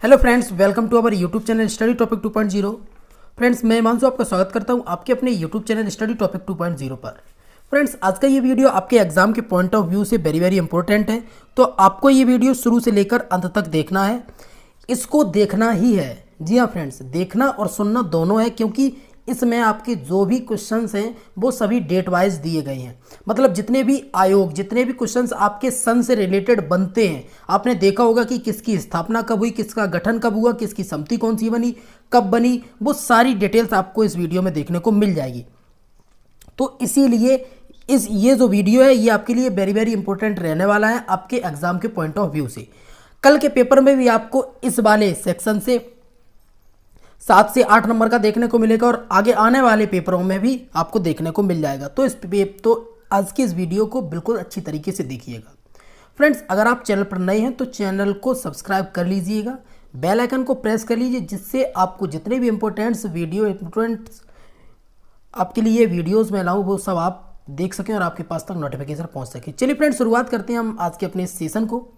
Hello friends, welcome to our YouTube channel study topic 2.0। Friends, मैं हिमांशु आपका स्वागत करता हूं आपके अपने यूट्यूब चैनल स्टडी टॉपिक 2.0 पर। फ्रेंड्स, आज का ये वीडियो आपके एग्जाम के पॉइंट ऑफ व्यू से वेरी इंपॉर्टेंट है, तो आपको ये वीडियो शुरू से लेकर अंत तक देखना है। इसको देखना ही है, जी हाँ फ्रेंड्स, देखना और सुनना दोनों है, क्योंकि इसमें आपके जो भी क्वेश्चंस हैं वो सभी डेट वाइज दिए गए हैं। मतलब जितने भी आयोग, जितने भी क्वेश्चंस आपके सन से रिलेटेड बनते हैं, आपने देखा होगा कि किसकी स्थापना कब हुई, किसका गठन कब हुआ, किसकी समिति कौन सी बनी, कब बनी, वो सारी डिटेल्स आपको इस वीडियो में देखने को मिल जाएगी। तो इसीलिए ये जो वीडियो है ये आपके लिए वेरी इंपॉर्टेंट रहने वाला है आपके एग्जाम के पॉइंट ऑफ व्यू से। कल के पेपर में भी आपको इस वाले सेक्शन से 7 से 8 नंबर का देखने को मिलेगा और आगे आने वाले पेपरों में भी आपको देखने को मिल जाएगा। तो आज की इस वीडियो को बिल्कुल अच्छी तरीके से देखिएगा। फ्रेंड्स, अगर आप चैनल पर नए हैं तो चैनल को सब्सक्राइब कर लीजिएगा, बेल आइकन को प्रेस कर लीजिए, जिससे आपको जितने भी इंपॉर्टेंट आपके लिए वीडियोज़ में लाऊँ वो सब आप देख सकें और आपके पास तक नोटिफिकेशन पहुँच सके। चलिए फ्रेंड्स, शुरुआत करते हैं हम आज के अपने सेशन को।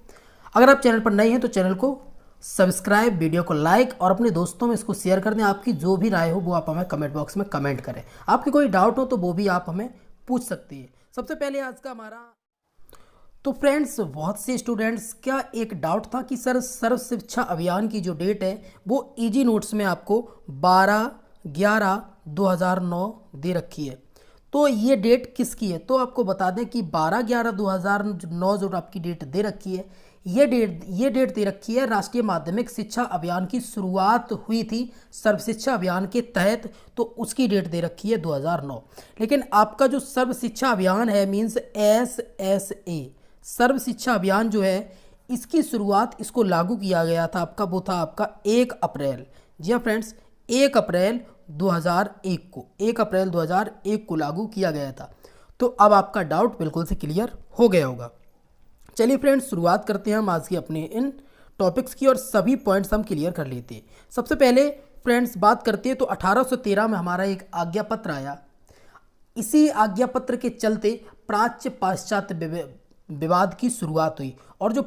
अगर आप चैनल पर नए हैं तो चैनल को सब्सक्राइब, वीडियो को लाइक और अपने दोस्तों में इसको शेयर कर दें। आपकी जो भी राय हो वो आप हमें कमेंट बॉक्स में कमेंट करें। आपकी कोई डाउट हो तो वो भी आप हमें पूछ सकती है। सबसे पहले आज का हमारा तो फ्रेंड्स, बहुत से स्टूडेंट्स का एक डाउट था कि सर सर्व शिक्षा अभियान की जो डेट है वो इजी नोट्स में आपको 12/11/2009 दे रखी है। तो ये डेट किसकी है? तो आपको बता दें कि 12/11/2009 जो आपकी डेट दे रखी है, ये डेट दे रखी है राष्ट्रीय माध्यमिक शिक्षा अभियान की शुरुआत हुई थी सर्व शिक्षा अभियान के तहत, तो उसकी डेट दे रखी है 2009। लेकिन आपका जो सर्व शिक्षा अभियान है मीन्स SSA सर्व शिक्षा अभियान जो है, इसकी शुरुआत, इसको लागू किया गया था आपका, वो था आपका 1 अप्रैल। जी हाँ फ्रेंड्स, 1 अप्रैल 2001 को लागू किया गया था। तो अब आपका डाउट बिल्कुल से क्लियर हो गया होगा। चलिए फ्रेंड्स, शुरुआत करते हैं हम आज के अपने इन टॉपिक्स की और सभी पॉइंट्स हम क्लियर कर लेते हैं। सबसे पहले फ्रेंड्स बात करते हैं तो 1813 में हमारा एक आज्ञा पत्र आया। इसी आज्ञा पत्र के चलते प्राच्य पाश्चात्य विवाद की शुरुआत हुई, और जो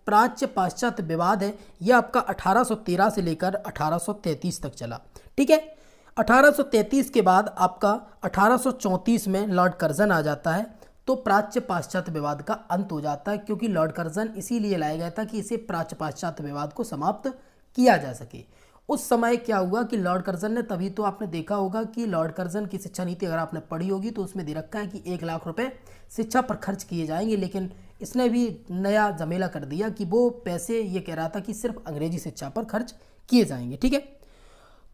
प्राच्य पाश्चात्य विवाद है यह आपका 1813 से लेकर 1833 तक चला। ठीक है, 1833 के बाद आपका 1834 में लॉर्ड कर्जन आ जाता है, तो प्राच्य पाश्चात्य विवाद का अंत हो जाता है, क्योंकि लॉर्ड कर्जन इसीलिए लाया गया था कि इसे प्राच्य पाश्चात्य विवाद को समाप्त किया जा सके। उस समय क्या हुआ कि लॉर्ड कर्जन ने, तभी तो आपने देखा होगा कि लॉर्ड कर्जन की शिक्षा नीति अगर आपने पढ़ी होगी तो उसमें दे रखा है कि 1 लाख रुपए शिक्षा पर खर्च किए जाएंगे, लेकिन इसने भी नया झमेला कर दिया कि वो पैसे, ये कह रहा था कि सिर्फ अंग्रेजी शिक्षा पर खर्च किए जाएंगे। ठीक है,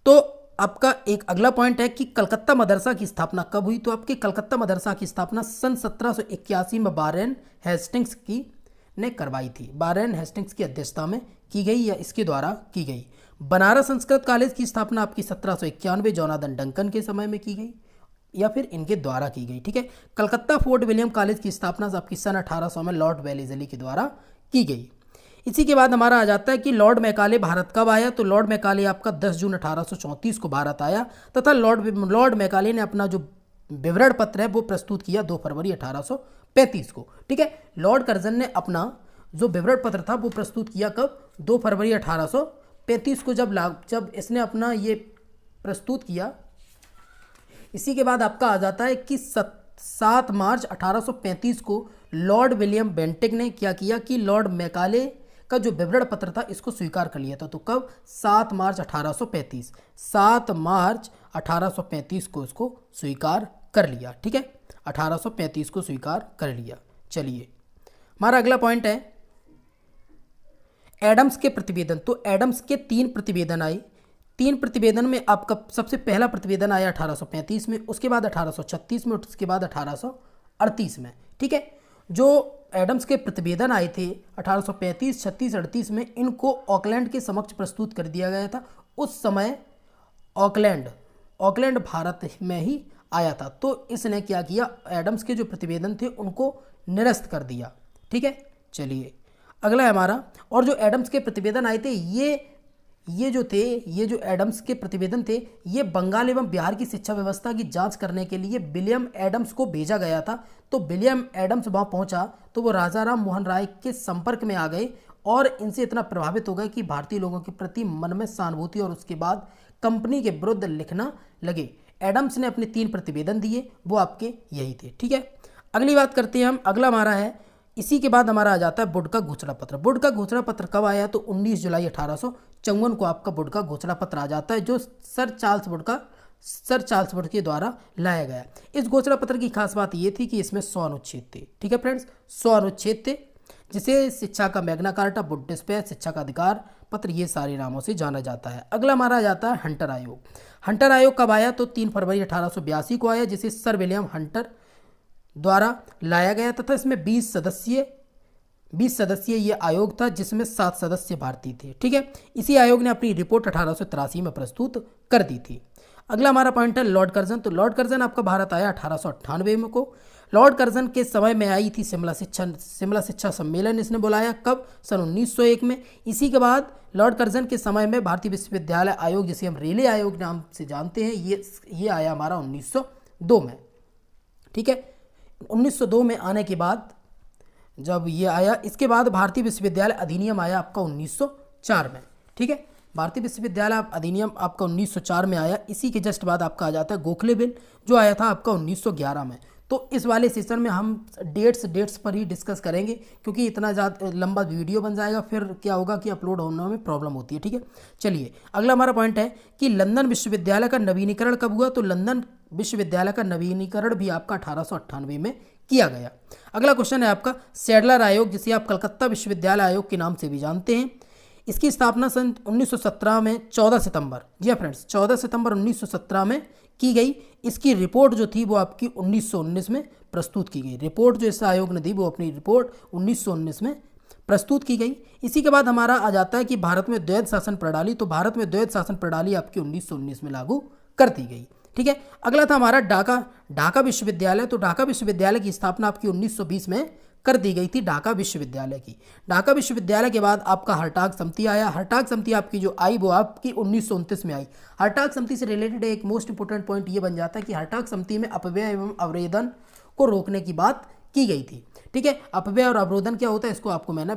तो आपका एक अगला पॉइंट है कि कलकत्ता मदरसा की स्थापना कब हुई? तो आपके कलकत्ता मदरसा की स्थापना सन 1781 में वारेन हेस्टिंग्स ने करवाई थी। वारेन हेस्टिंग्स की अध्यक्षता में की गई या इसके द्वारा की गई। बनारस संस्कृत कॉलेज की स्थापना आपकी 1791 जोनाथन डंकन के समय में की गई या फिर इनके द्वारा की गई। ठीक है, कलकत्ता फोर्ट विलियम कॉलेज की स्थापना आपकी सन 1800 में लॉर्ड वेलेस्ली के द्वारा की गई। इसी के बाद हमारा आ जाता है कि लॉर्ड मैकाले भारत कब आया? तो लॉर्ड मैकाले आपका 10 जून 1834 को भारत आया, तथा लॉर्ड मैकाले ने अपना जो विवरण पत्र है वो प्रस्तुत किया 2 फरवरी 1835 को। ठीक है, लॉर्ड कर्जन ने अपना जो विवरण पत्र था वो प्रस्तुत किया कब? 2 फरवरी 1835 को, जब इसने अपना ये प्रस्तुत किया। इसी के बाद आपका आ जाता है कि 7 मार्च 1835 को लॉर्ड विलियम बेंटिक ने क्या किया कि लॉर्ड मैकाले का जो विवरण पत्र था इसको स्वीकार कर लिया था। तो कब? 7 मार्च 1835। 7 मार्च 1835 को इसको स्वीकार कर लिया। ठीक है, 1835 को स्वीकार कर लिया। चलिए, हमारा अगला पॉइंट है एडम्स के प्रतिवेदन। तो एडम्स के 3 प्रतिवेदन आए। 3 प्रतिवेदन में आपका सबसे पहला प्रतिवेदन आया 1835 में, उसके बाद 1836 में, उसके बाद 1838 में। ठीक है, जो एडम्स के प्रतिवेदन आए थे 1835, 36, 38 में, इनको ऑकलैंड के समक्ष प्रस्तुत कर दिया गया था। उस समय ऑकलैंड भारत में ही आया था, तो इसने क्या किया, एडम्स के जो प्रतिवेदन थे उनको निरस्त कर दिया। ठीक है, चलिए अगला है हमारा, और जो एडम्स के प्रतिवेदन आए थे ये जो एडम्स के प्रतिवेदन थे ये बंगाल एवं बिहार की शिक्षा व्यवस्था की जांच करने के लिए विलियम एडम्स को भेजा गया था। तो विलियम एडम्स वहाँ पहुँचा तो वो राजा राम मोहन राय के संपर्क में आ गए और इनसे इतना प्रभावित हो गए कि भारतीय लोगों के प्रति मन में सहानुभूति और उसके बाद कंपनी के विरुद्ध लिखना लगे। एडम्स ने अपने 3 प्रतिवेदन दिए, वो आपके यही थे। ठीक है, अगली बात करते हैं हम। अगला हमारा है, इसी के बाद हमारा आ जाता है वुड का घोषणा पत्र। वुड का घोषणा पत्र कब आया? तो 19 जुलाई 1854 को आपका वुड का घोषणा पत्र आ जाता है, जो सर चार्ल्स वुड के द्वारा लाया गया। इस घोषणा पत्र की खास बात ये थी कि इसमें 100 अनुच्छेद थे। ठीक है फ्रेंड्स, 100 अनुच्छेद थे, जिसे शिक्षा का मैग्ना कार्टा, वुड डिस्पैच, शिक्षा का अधिकार पत्र, ये सारे नामों से जाना जाता है। अगला हमारा आ जाता है हंटर आयोग। हंटर आयोग कब आया? तो 3 फरवरी 1882 को आया, जिसे सर विलियम हंटर द्वारा लाया गया तथा इसमें 20 सदस्यीय ये आयोग था, जिसमें 7 सदस्य भारतीय थे। ठीक है, इसी आयोग ने अपनी रिपोर्ट 1883 में प्रस्तुत कर दी थी। अगला हमारा पॉइंट है लॉर्ड कर्जन। तो लॉर्ड कर्जन आपका भारत आया 1898 में को। लॉर्ड कर्जन के समय में आई थी शिमला शिक्षा सम्मेलन, इसने बुलाया कब? सन 1901 में। इसी के बाद लॉर्ड कर्जन के समय में भारतीय विश्वविद्यालय आयोग, जिसे हम रेले आयोग नाम से जानते हैं, ये आया हमारा 1902 में। ठीक है, 1902 में आने के बाद जब ये आया, इसके बाद भारतीय विश्वविद्यालय अधिनियम आया आपका 1904 में। ठीक है, भारतीय विश्वविद्यालय अधिनियम आपका 1904 में आया। इसी के जस्ट बाद आपका आ जाता है गोखले बिल, जो आया था आपका 1911 में। तो इस वाले सेशन में हम डेट्स पर ही डिस्कस करेंगे, क्योंकि इतना ज़्यादा लंबा वीडियो बन जाएगा, फिर क्या होगा कि अपलोड होने में प्रॉब्लम होती है। ठीक है, चलिए अगला हमारा पॉइंट है कि लंदन विश्वविद्यालय का नवीनीकरण कब हुआ? तो लंदन विश्वविद्यालय का नवीनीकरण भी आपका 1898 में किया गया। अगला क्वेश्चन है आपका सैडलर आयोग, जिसे आप कलकत्ता विश्वविद्यालय आयोग के नाम से भी जानते हैं। इसकी स्थापना सन 1917 में 14 सितंबर, जी हाँ फ्रेंड्स, 14 सितंबर 1917 में की गई। इसकी रिपोर्ट जो थी वो आपकी 1919 में प्रस्तुत की गई। रिपोर्ट जो इस आयोग ने दी वो अपनी रिपोर्ट 1919 में प्रस्तुत की गई। इसी के बाद हमारा आ जाता है कि भारत में द्वैध शासन प्रणाली। तो भारत में द्वैध शासन प्रणाली आपकी 1919 में लागू कर दी गई। ठीक है, अगला था हमारा ढाका विश्वविद्यालय। तो ढाका विश्वविद्यालय की स्थापना आपकी 1920 में कर दी गई थी, ढाका विश्वविद्यालय की। ढाका विश्वविद्यालय के बाद आपका हर्टाग समिति आया। हर्टाग समिति आपकी जो आई वो आपकी 1929 में आई। हर्टाग समिति से रिलेटेड एक मोस्ट इंपोर्टेंट पॉइंट ये बन जाता है कि हर्टाग समिति में अपव्यय एवं अवरोधन को रोकने की बात की गई थी। ठीक है, अपव्यय और अवरोधन क्या होता है, इसको आपको मैंने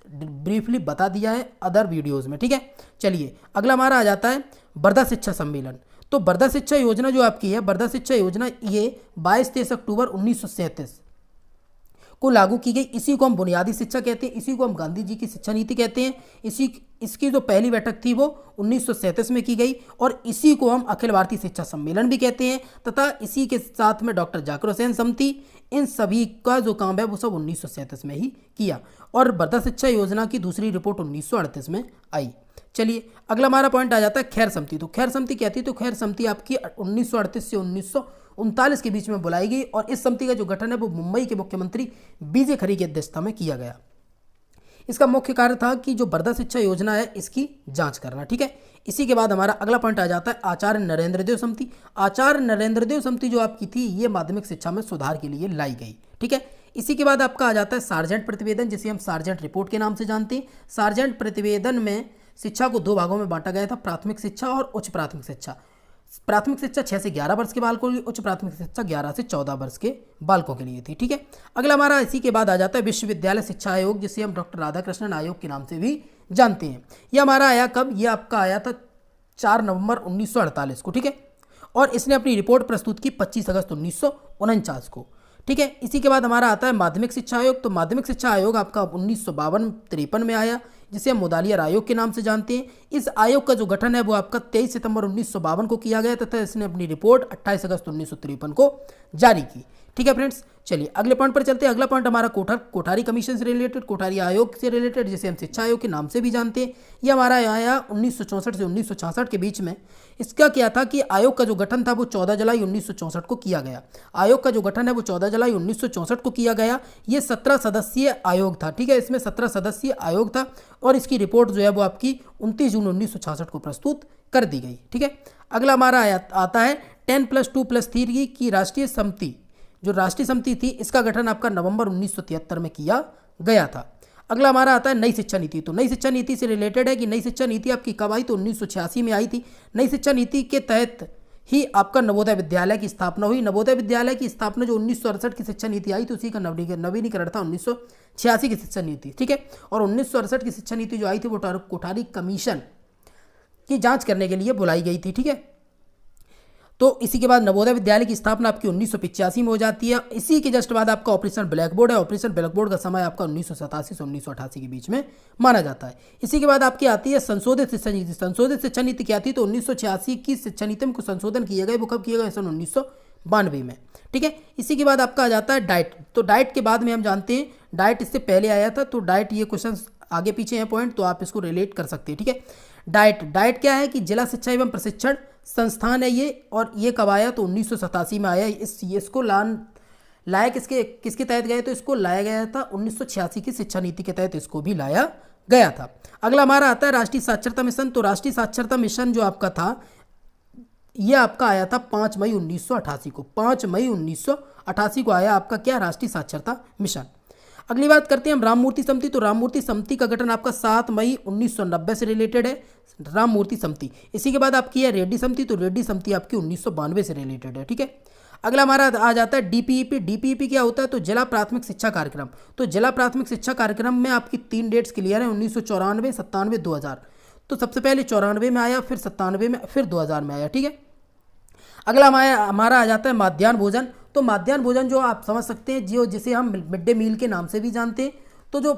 ब्रीफली बता दिया है अदर वीडियोज़ में। ठीक है, चलिए अगला हमारा आ जाता है वर्धा शिक्षा सम्मेलन। तो वर्धा शिक्षा योजना जो आपकी है, वर्धा शिक्षा योजना ये 22-23 अक्टूबर 1937 को लागू की गई। इसी को हम बुनियादी शिक्षा कहते हैं, इसी को हम गांधी जी की शिक्षा नीति कहते हैं। इसकी जो पहली बैठक थी वो 1937 में की गई, और इसी को हम अखिल भारतीय शिक्षा सम्मेलन भी कहते हैं। तथा इसी के साथ में डॉक्टर जाकिर हुसैन समिति, इन सभी का जो काम है वो सब 1937 में ही किया। और वर्धा शिक्षा योजना की दूसरी रिपोर्ट 1938 में आई। चलिए अगला हमारा पॉइंट आ जाता है खैर समिति। तो खैर समिति कहती है, तो खैर समिति आपकी 1938 से 1939 के बीच में बुलाई गई, और इस समिति का जो गठन है वो मुंबई के मुख्यमंत्री बीजे खरी की अध्यक्षता में किया गया। इसका मुख्य कार्य था कि जो वर्धा शिक्षा योजना है इसकी जांच करना। ठीक है, इसी के बाद हमारा अगला पॉइंट आ जाता है आचार्य नरेंद्र देव समिति। आचार्य नरेंद्र देव समिति जो आपकी थी ये माध्यमिक शिक्षा में सुधार के लिए लाई गई। ठीक है, इसी के बाद आपका आ जाता है सार्जेंट प्रतिवेदन, जिसे हम सार्जेंट रिपोर्ट के नाम से जानते हैं। सार्जेंट प्रतिवेदन में शिक्षा को 2 भागों में बांटा गया था, प्राथमिक शिक्षा और उच्च प्राथमिक शिक्षा। प्राथमिक शिक्षा 6 से 11 वर्ष के बालकों के लिए, उच्च प्राथमिक शिक्षा 11 से 14 वर्ष के बालकों के लिए थी। ठीक है, अगला हमारा इसी के बाद आ जाता है विश्वविद्यालय शिक्षा आयोग, जिसे हम डॉक्टर राधाकृष्णन आयोग के नाम से भी जानते हैं। यह हमारा आया कब? यह आपका आया था 4 नवंबर 1948 को। ठीक है, और इसने अपनी रिपोर्ट प्रस्तुत की 25 अगस्त 1949 को। ठीक है, इसी के बाद हमारा आता है माध्यमिक शिक्षा आयोग। तो माध्यमिक शिक्षा आयोग आपका 1952-53 में आया, जिसे हम मुदालियर आयोग के नाम से जानते हैं। इस आयोग का जो गठन है वो आपका 23 सितंबर 1952 को किया गया, तथा इसने अपनी रिपोर्ट 28 अगस्त 1953 को जारी की। ठीक है फ्रेंड्स, चलिए अगले पॉइंट पर चलते हैं। अगला पॉइंट हमारा कोठारी कमीशन से रिलेटेड, कोठारी आयोग से रिलेटेड, जिसे हम शिक्षा आयोग के नाम से भी जानते हैं। यह हमारा आया 1964 से 1966 के बीच में। इसका क्या था कि आयोग का जो गठन था वो 14 जुलाई 1964 को किया गया। आयोग का जो गठन है वो 14 जुलाई 1964 को किया गया। ये 17 सदस्यीय आयोग था। ठीक है, इसमें 17 सदस्यीय आयोग था, और इसकी रिपोर्ट जो है वो आपकी 29 जून 1966 को प्रस्तुत कर दी गई। ठीक है, अगला हमारा आता है 10+2+3 की राष्ट्रीय समिति। जो राष्ट्रीय समिति थी इसका गठन आपका नवंबर 1973 में किया गया था। अगला हमारा आता है नई शिक्षा नीति। तो नई शिक्षा नीति से रिलेटेड है कि नई शिक्षा नीति आपकी कब आई? तो 1986 में आई थी। नई शिक्षा नीति के तहत ही आपका नवोदय विद्यालय की स्थापना हुई। नवोदय विद्यालय की स्थापना जो 1968 की शिक्षा नीति आई थी उसी का नवीनीकरण था 1986 की शिक्षा नीति, ठीक है। और 1968 की शिक्षा नीति जो आई थी वो कोठारी कमीशन की जांच करने के लिए बुलाई गई थी, ठीक है। तो इसी के बाद नवोदय विद्यालय की स्थापना आपकी 1985 में हो जाती है। इसी के जस्ट बाद आपका ऑपरेशन ब्लैक बोर्ड है। ऑपरेशन ब्लैक बोर्ड का समय आपका 1987 से 1988 के बीच में माना जाता है। इसी के बाद आपकी आती है संशोधित शिक्षा नीति। संशोधित शिक्षा नीति क्या थी, तो 1986 की शिक्षा नीति में कुछ संशोधन किए गए। वो कब किए गए, सन 1992 में, ठीक है। इसी के बाद आपका आ जाता है डाइट। तो डाइट के बाद में हम जानते हैं डाइट इससे पहले आया था, तो डाइट ये क्वेश्चन आगे पीछे हैं पॉइंट, तो आप इसको रिलेट कर सकते हैं, ठीक है। डाइट क्या है कि जिला शिक्षा एवं प्रशिक्षण संस्थान है ये, और ये कब आया, तो 1987 में आया। इसको लाया किसके तहत गए, तो इसको लाया गया था 1986 की शिक्षा नीति के तहत इसको भी लाया गया था। अगला हमारा आता है राष्ट्रीय साक्षरता मिशन। तो राष्ट्रीय साक्षरता मिशन जो आपका था ये आपका आया था 5 मई 1988 को। 5 मई 1988 को आया आपका क्या, राष्ट्रीय साक्षरता मिशन। अगली बात करते हैं हम राममूर्ति समिति। तो राममूर्ति समिति का गठन आपका 7 मई 1990 से रिलेटेड है, राममूर्ति समिति। इसी के बाद आपकी है रेड्डी समिति। तो रेड्डी समिति आपकी 1992 से रिलेटेड है, ठीक है। अगला हमारा आ जाता है डीपीईपी। डीपीईपी क्या होता है, तो जिला प्राथमिक शिक्षा कार्यक्रम। तो जिला प्राथमिक शिक्षा कार्यक्रम में आपकी 3 डेट्स क्लियर है, 1994, 97, 2000। तो सबसे पहले 94 में आया, फिर 97 में, फिर 2000 में आया, ठीक है। अगला हमारा आ जाता है माध्याह्न भोजन। तो माध्याह्न भोजन जो आप समझ सकते हैं, जो जिसे हम मिड डे मील के नाम से भी जानते हैं। तो जो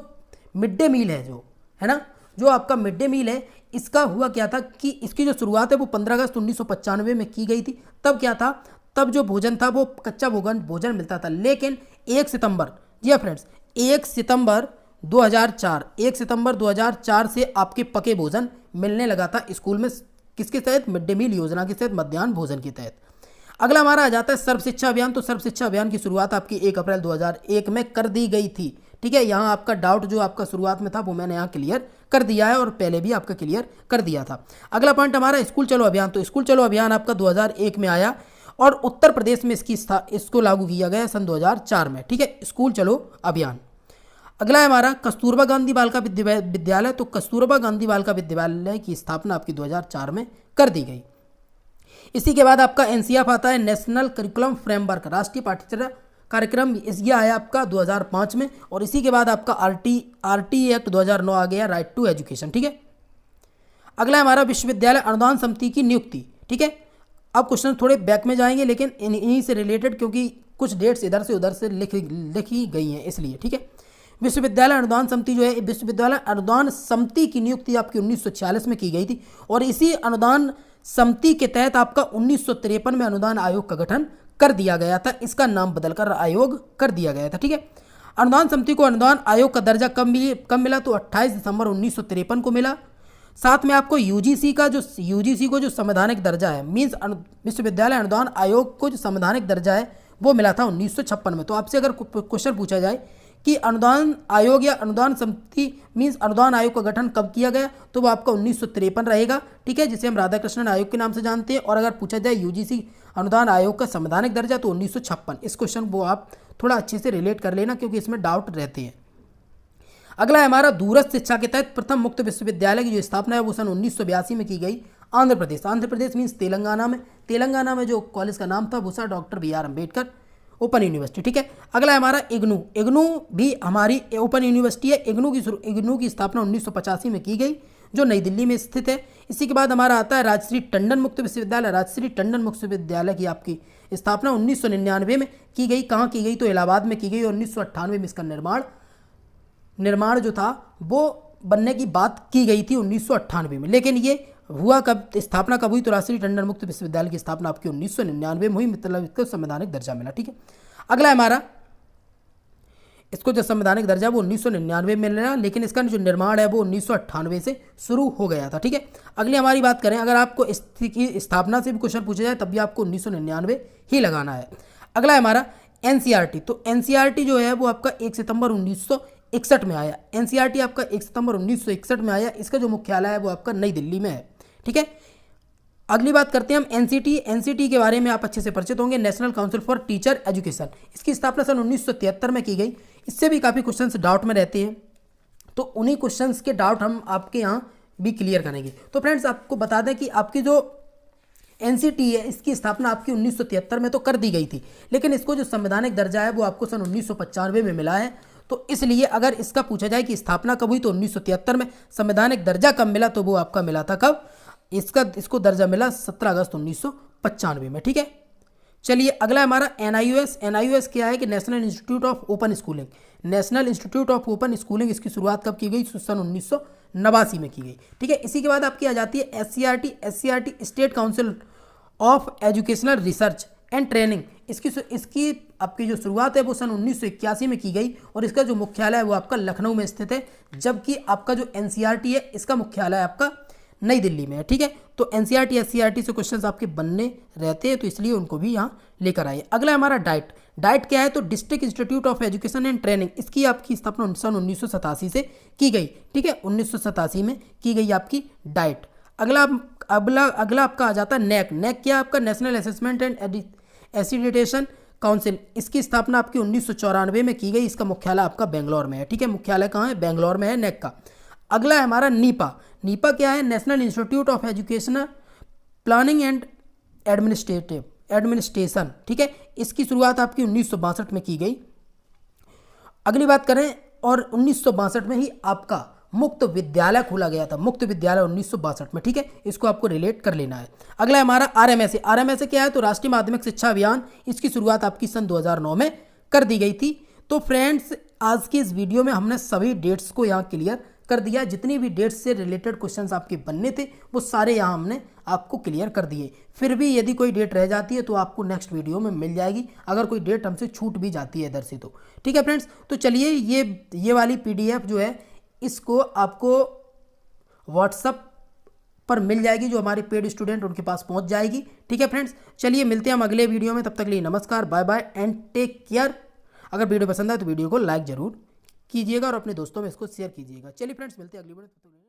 मिड डे मील है, जो है ना, जो आपका मिड डे मील है, इसका हुआ क्या था कि इसकी जो शुरुआत है वो 15 अगस्त 1995 में की गई थी। तब क्या था, तब जो भोजन था वो कच्चा भोजन मिलता था। लेकिन 1 सितंबर, जी हाँ फ्रेंड्स, 1 सितंबर 2004 से आपके पके भोजन मिलने लगा था स्कूल में। किसके तहत, मिड डे मील योजना के तहत, मध्याह्न भोजन के तहत। अगला हमारा आ जाता है सर्व शिक्षा अभियान। तो सर्व शिक्षा अभियान की शुरुआत आपकी 1 अप्रैल 2001 में कर दी गई थी, ठीक है। यहाँ आपका डाउट जो आपका शुरुआत में था वो मैंने यहाँ क्लियर कर दिया है, और पहले भी आपका क्लियर कर दिया था। अगला पॉइंट हमारा स्कूल चलो अभियान। तो स्कूल चलो अभियान आपका 2001 में आया, और उत्तर प्रदेश में इसको लागू किया गया सन 2004 में, ठीक है, स्कूल चलो अभियान। अगला है हमारा कस्तूरबा गांधी बालिका विद्यालय। तो कस्तूरबा गांधी बालिका विद्यालय की स्थापना आपकी 2004 में कर दी गई। इसी के बाद आपका एनसीएफ आता है, नेशनल करिकुलम फ्रेमवर्क, राष्ट्रीय पाठ्यचर्या कार्यक्रम। ये आया आपका 2005 में। और इसी के बाद आपका आरटी एक्ट 2009 आ गया, राइट टू एजुकेशन, ठीक है। अगला है हमारा विश्वविद्यालय अनुदान समिति की नियुक्ति, ठीक है। अब क्वेश्चन थोड़े बैक में जाएंगे, लेकिन इन्हीं से रिलेटेड, क्योंकि कुछ डेट्स इधर से उधर से लिखी गई हैं इसलिए, ठीक है। विश्वविद्यालय अनुदान समिति जो है, विश्वविद्यालय अनुदान समिति की नियुक्ति आपकी 1946 में की गई थी, और इसी अनुदान समिति के तहत आपका 1953 में अनुदान आयोग का गठन कर दिया गया था। इसका नाम बदलकर आयोग कर दिया गया था, ठीक है। अनुदान समिति को अनुदान आयोग का दर्जा कब मिला, तो 28 दिसंबर 1953 को मिला। साथ में आपको यूजीसी को जो संवैधानिक दर्जा है, मीन्स विश्वविद्यालय अनुदान आयोग को जो संवैधानिक दर्जा है वो मिला था 1956 में। तो आपसे अगर क्वेश्चन पूछा जाए कि अनुदान आयोग या अनुदान समिति मीन्स अनुदान आयोग का गठन कब किया गया, तो वो आपका 1953 रहेगा, ठीक है, जिसे हम राधाकृष्णन आयोग के नाम से जानते हैं। और अगर पूछा जाए यूजीसी अनुदान आयोग का संवैधानिक दर्जा, तो 1956। इस क्वेश्चन को आप थोड़ा अच्छे से रिलेट कर लेना, क्योंकि इसमें डाउट रहते हैं। अगला है हमारा दूरस्थ शिक्षा के तहत प्रथम मुक्त विश्वविद्यालय की जो स्थापना है वो सन 1982 में की गई, आंध्र प्रदेश मीन्स तेलंगाना में जो कॉलेज का नाम था वो था doctor BR Ambedkar open university, ठीक है। अगला है हमारा इग्नू भी हमारी ओपन यूनिवर्सिटी है। इग्नू की स्थापना 1985 में की गई, जो नई दिल्ली में स्थित है। इसी के बाद हमारा आता है राजश्री टंडन मुक्त विश्वविद्यालय। राजश्री टंडन मुक्त विश्वविद्यालय की आपकी स्थापना 1999 में की गई। कहाँ की गई, तो इलाहाबाद में की गई, और 1998 में इसका निर्माण जो था वो बनने की बात की गई थी 1998 में। लेकिन ये हुआ कब, स्थापना कब हुई, तो राजश्री टंडन मुक्त विश्वविद्यालय की स्थापना आपकी 1999 में हुई, मतलब इसको संवैधानिक दर्जा मिला, ठीक है। अगला हमारा इसको जो संवैधानिक दर्जा वो 1999 में मिला, लेकिन इसका जो निर्माण है वो 1998 से शुरू हो गया था, ठीक है। अगली हमारी बात करें, अगर आपको इसकी स्थापना से भी क्वेश्चन पूछा जाए तब भी आपको 1999 ही लगाना है। अगला है हमारा एनसीईआरटी। तो एनसीईआरटी जो है वो आपका 1 सितंबर 1961 में आया। एनसीईआरटी आपका 1 सितंबर 1961 में आया। इसका जो मुख्यालय है वो आपका नई दिल्ली में है, ठीक है। अगली बात करते हैं हम एनसीटी के बारे में आप अच्छे से परिचित होंगे, national council for teacher education. इसकी स्थापना सन 1973 में की गई। इससे भी काफ़ी क्वेश्चंस डाउट में रहते हैं, तो उन्हीं क्वेश्चंस के डाउट हम आपके यहाँ भी क्लियर करेंगे। तो फ्रेंड्स आपको बता दें कि आपकी जो एनसीटी है, इसकी स्थापना आपकी 1973 में तो कर दी गई थी, लेकिन इसको जो संवैधानिक दर्जा है वो आपको सन 1995 में मिला है। तो इसलिए अगर इसका पूछा जाए कि स्थापना कब हुई तो 1973 में, संवैधानिक दर्जा कब मिला तो वो आपका मिला था कब, इसको दर्जा मिला 17 अगस्त 1995 में। ठीक है, चलिए अगला हमारा एनआईओएस। एनआईओएस क्या है कि national institute of open schooling. National institute of open schooling, इसकी शुरुआत कब की गई, सन 1989 में की गई। ठीक है, इसी के बाद आपकी आ जाती है SCERT. SCERT state council of educational research and training. इसकी आपकी जो शुरुआत है वो सन 1981 में की गई और इसका जो मुख्यालय है वो आपका लखनऊ में स्थित है, जबकि आपका जो एनसीईआरटी है इसका मुख्यालय आपका नई दिल्ली में है। ठीक है, तो एनसीईआरटी एससीईआरटी से क्वेश्चंस आपके बनने रहते हैं, तो इसलिए उनको भी यहाँ लेकर आइए। अगला हमारा डाइट। डाइट क्या है तो district institute of education and training, इसकी आपकी स्थापना सन 1987 से की गई। ठीक है, 1987 में की गई आपकी डाइट। अगला आपका आ जाता है नैक। नैक क्या है आपका, नेशनल असेसमेंट एंड एसिडिटेशन काउंसिल, इसकी स्थापना आपकी 1994 में की गई। इसका मुख्यालय आपका बेंगलोर में है। ठीक है, मुख्यालय कहाँ है, बेंगलोर में है नैक का। अगला है हमारा नीपा। नीपा क्या है, national institute of educational planning and administration. ठीक है, इसकी शुरुआत आपकी 1962 में की गई। अगली बात करें, और 1962 में ही आपका मुक्त विद्यालय खोला गया था, मुक्त विद्यालय 1962 में। ठीक है, इसको आपको रिलेट कर लेना है। अगला हमारा आरएमएसए। आरएमएसए क्या है तो राष्ट्रीय माध्यमिक शिक्षा अभियान, इसकी शुरुआत आपकी सन 2009 में कर दी गई थी। तो फ्रेंड्स, आज की इस वीडियो में हमने सभी डेट्स को यहाँ क्लियर कर दिया। जितनी भी डेट्स से रिलेटेड क्वेश्चंस आपके बनने थे वो सारे यहाँ हमने आपको क्लियर कर दिए। फिर भी यदि कोई डेट रह जाती है तो आपको नेक्स्ट वीडियो में मिल जाएगी, अगर कोई डेट हमसे छूट भी जाती है इधर से तो। ठीक है फ्रेंड्स, तो चलिए ये वाली पीडीएफ जो है इसको आपको व्हाट्सएप पर मिल जाएगी, जो हमारे पेड स्टूडेंट उनके पास पहुंच जाएगी। ठीक है फ्रेंड्स, चलिए मिलते हैं हम अगले वीडियो में, तब तक के लिए नमस्कार, bye bye and take care. अगर वीडियो पसंद आए तो वीडियो को लाइक जरूर कीजिएगा और अपने दोस्तों में इसको शेयर कीजिएगा। चलिए फ्रेंड्स, मिलते हैं अगली वीडियो में।